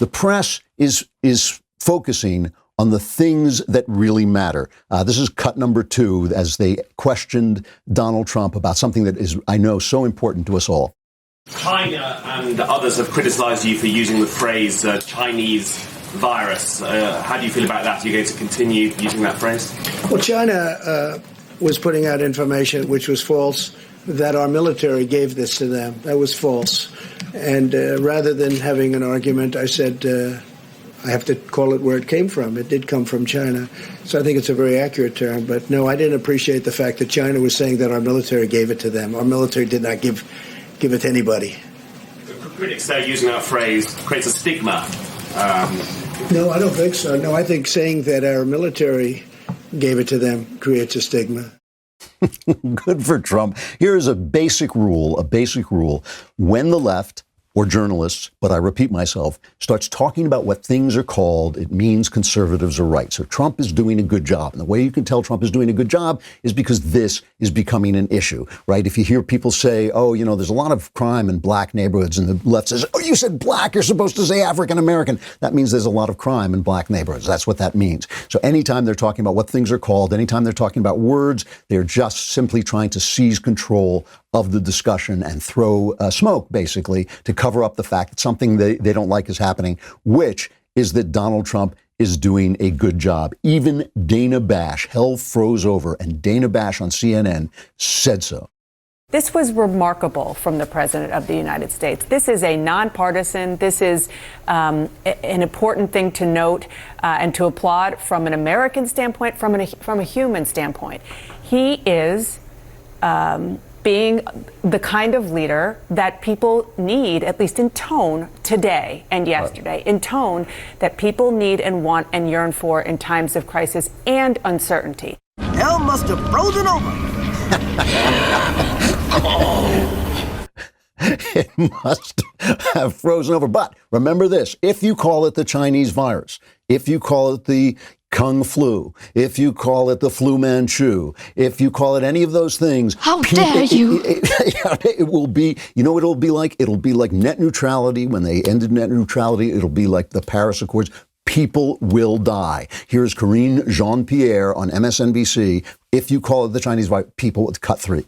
The press is focusing on the things that really matter. This is cut number 2 as they questioned Donald Trump about something that is, I know, so important to us all. China and others have criticized you for using the phrase Chinese virus. How do you feel about that? Are you going to continue using that phrase? Well, China was putting out information which was false, that our military gave this to them. That was false. And rather than having an argument, I said, I have to call it where it came from. It did come from China. So I think it's a very accurate term. But no, I didn't appreciate the fact that China was saying that our military gave it to them. Our military did not give it to anybody. Critics say using that phrase creates a stigma. No, I don't think so. No, I think saying that our military gave it to them creates a stigma. Good for Trump. Here is a basic rule. When the left or journalists, but I repeat myself, starts talking about what things are called, it means conservatives are right. So Trump is doing a good job. And the way you can tell Trump is doing a good job is because this is becoming an issue, right? If you hear people say, oh, you know, there's a lot of crime in black neighborhoods, and the left says, oh, you said black, you're supposed to say African American. That means there's a lot of crime in black neighborhoods. That's what that means. So anytime they're talking about what things are called, anytime they're talking about words, they're just simply trying to seize control of the discussion and throw smoke, basically, to cover up the fact that something they don't like is happening, which is that Donald Trump is doing a good job. Even Dana Bash, hell froze over, and Dana Bash on CNN said so. This was remarkable from the President of the United States. This is a nonpartisan. This is an important thing to note and to applaud from an American standpoint, from a human standpoint. He is being the kind of leader that people need, at least in tone, today and yesterday, in tone that people need and want and yearn for in times of crisis and uncertainty. Hell must have frozen over. It must have frozen over. But remember this, if you call it the Chinese virus, if you call it the Kung flu, if you call it the flu Manchu, if you call it any of those things, how dare you? It will be, you know what it'll be like? It'll be like net neutrality. When they ended net neutrality, it'll be like the Paris Accords. People will die. Here's Karine Jean-Pierre on MSNBC. If you call it the Chinese virus, people would cut 3.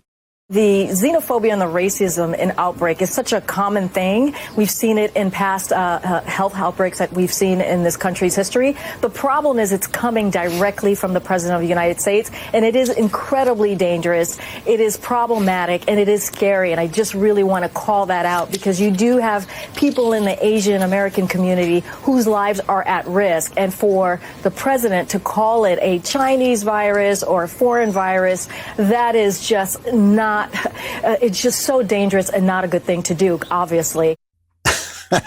The xenophobia and the racism in outbreak is such a common thing. We've seen it in past health outbreaks that we've seen in this country's history. The problem is it's coming directly from the President of the United States, and it is incredibly dangerous. It is problematic, and it is scary, and I just really want to call that out because you do have people in the Asian American community whose lives are at risk, and for the President to call it a Chinese virus or a foreign virus, that is just not it's just so dangerous and not a good thing to do, obviously.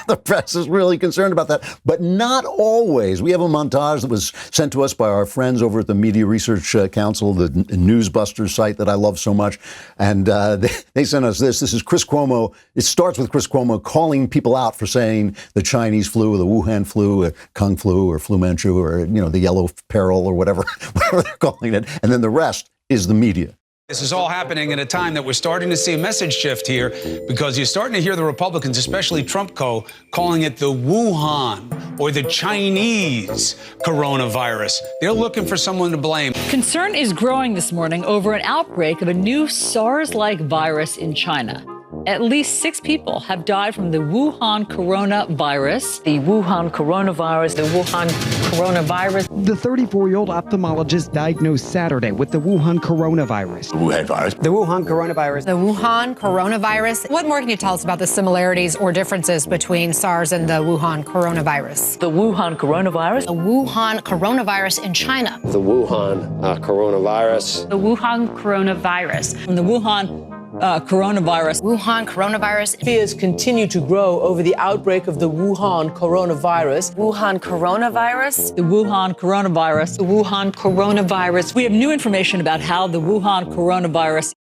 The press is really concerned about that, but not always. We have a montage that was sent to us by our friends over at the Media Research Council, the Newsbusters site that I love so much. And they sent us this. This is Chris Cuomo. It starts with Chris Cuomo calling people out for saying the Chinese flu or the Wuhan flu or Kung flu or flu Manchu or, you know, the yellow peril or whatever they're calling it. And then the rest is the media. This is all happening at a time that we're starting to see a message shift here because you're starting to hear the Republicans, especially Trump calling it the Wuhan or the Chinese coronavirus. They're looking for someone to blame. Concern is growing this morning over an outbreak of a new SARS-like virus in China. At least 6 people have died from the Wuhan coronavirus. The Wuhan coronavirus. The Wuhan coronavirus. The 34-year-old ophthalmologist diagnosed Saturday with the Wuhan coronavirus. The Wuhan virus. The Wuhan coronavirus. The Wuhan coronavirus. What more can you tell us about the similarities or differences between SARS and the Wuhan coronavirus? The Wuhan coronavirus. The Wuhan coronavirus in China. The Wuhan coronavirus. The Wuhan coronavirus. And the Wuhan coronavirus. Wuhan coronavirus. Fears continue to grow over the outbreak of the Wuhan coronavirus. Wuhan coronavirus. The Wuhan coronavirus. The Wuhan coronavirus. We have new information about how the Wuhan coronavirus.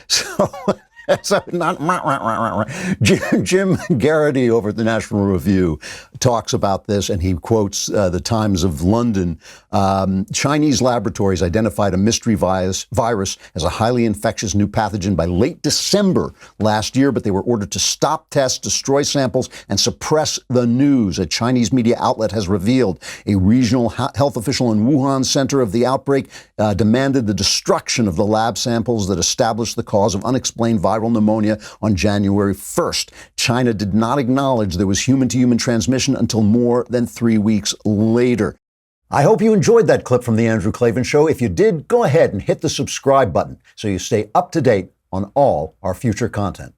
So So Jim Garrity over at the National Review talks about this, and he quotes the Times of London. Chinese laboratories identified a mystery virus as a highly infectious new pathogen by late December last year, but they were ordered to stop tests, destroy samples, and suppress the news. A Chinese media outlet has revealed a regional health official in Wuhan center of the outbreak demanded the destruction of the lab samples that established the cause of unexplained viral pneumonia on January 1st. China did not acknowledge there was human-to-human transmission until more than 3 weeks later. I hope you enjoyed that clip from The Andrew Klavan Show. If you did, go ahead and hit the subscribe button so you stay up to date on all our future content.